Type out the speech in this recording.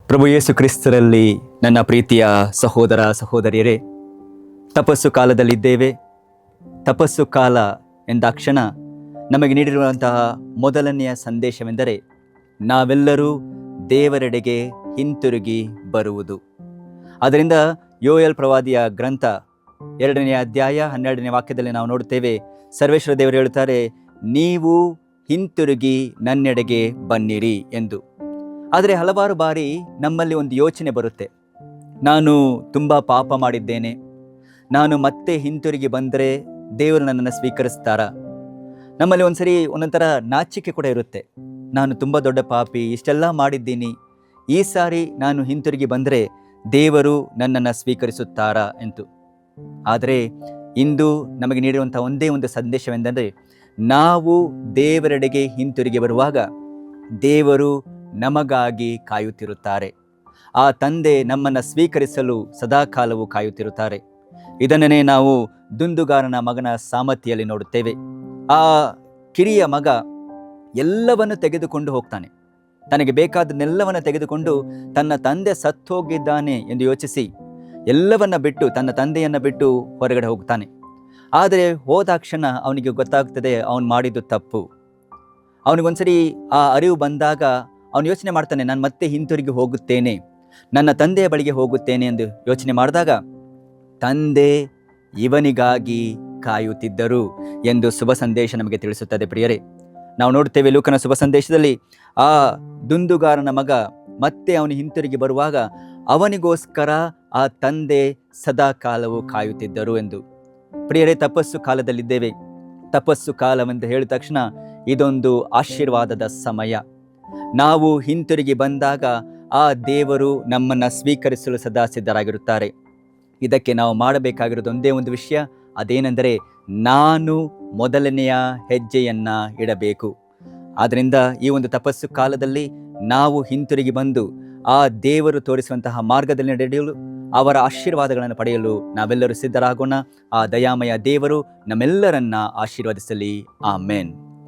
ಪ್ರಭು ಯೇಸು ಕ್ರಿಸ್ತರಲ್ಲಿ ನನ್ನ ಪ್ರೀತಿಯ ಸಹೋದರ ಸಹೋದರಿಯರೇ, ತಪಸ್ಸು ಕಾಲದಲ್ಲಿದ್ದೇವೆ. ತಪಸ್ಸು ಕಾಲ ಎಂದಾಕ್ಷಣ ನಮಗೆ ನೀಡಿರುವಂತಹ ಮೊದಲನೆಯ ಸಂದೇಶವೆಂದರೆ ನಾವೆಲ್ಲರೂ ದೇವರೆಡೆಗೆ ಹಿಂತಿರುಗಿ ಬರುವುದು. ಅದರಿಂದ ಯೋಯಲ್ ಪ್ರವಾದಿಯ ಗ್ರಂಥ 2ನೇ ಅಧ್ಯಾಯ 12ನೇ ವಾಕ್ಯದಲ್ಲಿ ನಾವು ನೋಡುತ್ತೇವೆ, ಸರ್ವೇಶ್ವರ ದೇವರು ಹೇಳುತ್ತಾರೆ, ನೀವು ಹಿಂತಿರುಗಿ ನನ್ನೆಡೆಗೆ ಬನ್ನಿರಿ ಎಂದು. ಆದರೆ ಹಲವಾರು ಬಾರಿ ನಮ್ಮಲ್ಲಿ ಒಂದು ಯೋಚನೆ ಬರುತ್ತೆ, ನಾನು ತುಂಬ ಪಾಪ ಮಾಡಿದ್ದೇನೆ, ನಾನು ಮತ್ತೆ ಹಿಂತಿರುಗಿ ಬಂದರೆ ದೇವರು ನನ್ನನ್ನು ಸ್ವೀಕರಿಸ್ತಾರಾ? ನಮ್ಮಲ್ಲಿ ಒಂದ್ಸರಿ ಒಂದೊಂಥರ ನಾಚಿಕೆ ಕೂಡ ಇರುತ್ತೆ, ನಾನು ತುಂಬ ದೊಡ್ಡ ಪಾಪಿ, ಇಷ್ಟೆಲ್ಲ ಮಾಡಿದ್ದೀನಿ, ಈ ಸಾರಿ ನಾನು ಹಿಂತಿರುಗಿ ಬಂದರೆ ದೇವರು ನನ್ನನ್ನು ಸ್ವೀಕರಿಸುತ್ತಾರಾ ಎಂದು. ಆದರೆ ಇಂದು ನಮಗೆ ನೀಡಿರುವಂಥ ಒಂದೇ ಒಂದು ಸಂದೇಶವೆಂದರೆ, ನಾವು ದೇವರೆಡೆಗೆ ಹಿಂತಿರುಗಿ ಬರುವಾಗ ದೇವರು ನಮಗಾಗಿ ಕಾಯುತ್ತಿರುತ್ತಾರೆ. ಆ ತಂದೆ ನಮ್ಮನ್ನು ಸ್ವೀಕರಿಸಲು ಸದಾಕಾಲವೂ ಕಾಯುತ್ತಿರುತ್ತಾರೆ. ಇದನ್ನೇ ನಾವು ದುಂದುಗಾರನ ಮಗನ ಸಾಮರ್ಥ್ಯದಲ್ಲಿ ನೋಡುತ್ತೇವೆ. ಆ ಕಿರಿಯ ಮಗ ಎಲ್ಲವನ್ನು ತೆಗೆದುಕೊಂಡು ಹೋಗ್ತಾನೆ. ತನಗೆ ಬೇಕಾದನ್ನೆಲ್ಲವನ್ನು ತೆಗೆದುಕೊಂಡು ತನ್ನ ತಂದೆ ಸತ್ತೋಗಿದ್ದಾನೆ ಎಂದು ಯೋಚಿಸಿ ಎಲ್ಲವನ್ನ ಬಿಟ್ಟು, ತನ್ನ ತಂದೆಯನ್ನು ಬಿಟ್ಟು ಹೊರಗಡೆ ಹೋಗ್ತಾನೆ. ಆದರೆ ಹೋದಾಕ್ಷಣ ಅವನಿಗೆ ಗೊತ್ತಾಗ್ತದೆ ಅವನು ಮಾಡಿದ್ದು ತಪ್ಪು. ಅವನಿಗೊಂದ್ಸರಿ ಆ ಅರಿವು ಬಂದಾಗ ಅವನು ಯೋಚನೆ ಮಾಡ್ತಾನೆ, ನಾನು ಮತ್ತೆ ಹಿಂತಿರುಗಿ ಹೋಗುತ್ತೇನೆ, ನನ್ನ ತಂದೆಯ ಬಳಿಗೆ ಹೋಗುತ್ತೇನೆ ಎಂದು ಯೋಚನೆ ಮಾಡಿದಾಗ ತಂದೆ ಇವನಿಗಾಗಿ ಕಾಯುತ್ತಿದ್ದರು ಎಂದು ಶುಭ ಸಂದೇಶ ನಮಗೆ ತಿಳಿಸುತ್ತದೆ. ಪ್ರಿಯರೇ, ನಾವು ನೋಡುತ್ತೇವೆ ಲೂಕನ ಶುಭ ಸಂದೇಶದಲ್ಲಿ ಆ ದುಂದುಗಾರನ ಮಗ ಮತ್ತೆ ಅವನು ಹಿಂತಿರುಗಿ ಬರುವಾಗ ಅವನಿಗೋಸ್ಕರ ಆ ತಂದೆ ಸದಾ ಕಾಲವು ಕಾಯುತ್ತಿದ್ದರು ಎಂದು. ಪ್ರಿಯರೇ, ತಪಸ್ಸು ಕಾಲದಲ್ಲಿದ್ದೇವೆ. ತಪಸ್ಸು ಕಾಲವೆಂದು ಹೇಳಿದ ತಕ್ಷಣ ಇದೊಂದು ಆಶೀರ್ವಾದದ ಸಮಯ. ನಾವು ಹಿಂತಿರುಗಿ ಬಂದಾಗ ಆ ದೇವರು ನಮ್ಮನ್ನು ಸ್ವೀಕರಿಸಲು ಸದಾ ಸಿದ್ಧರಾಗಿರುತ್ತಾರೆ. ಇದಕ್ಕೆ ನಾವು ಮಾಡಬೇಕಾಗಿರೋದು ಒಂದೇ ಒಂದು ವಿಷಯ, ಅದೇನೆಂದರೆ ನಾನು ಮೊದಲನೆಯ ಹೆಜ್ಜೆಯನ್ನು ಇಡಬೇಕು. ಆದ್ದರಿಂದ ಈ ಒಂದು ತಪಸ್ಸು ಕಾಲದಲ್ಲಿ ನಾವು ಹಿಂತಿರುಗಿ ಬಂದು ಆ ದೇವರು ತೋರಿಸುವಂತಹ ಮಾರ್ಗದಲ್ಲಿ ನಡೆಯಲು, ಅವರ ಆಶೀರ್ವಾದಗಳನ್ನು ಪಡೆಯಲು ನಾವೆಲ್ಲರೂ ಸಿದ್ಧರಾಗೋಣ. ಆ ದಯಾಮಯ ದೇವರು ನಮ್ಮೆಲ್ಲರನ್ನ ಆಶೀರ್ವದಿಸಲಿ. ಆಮೇನ್.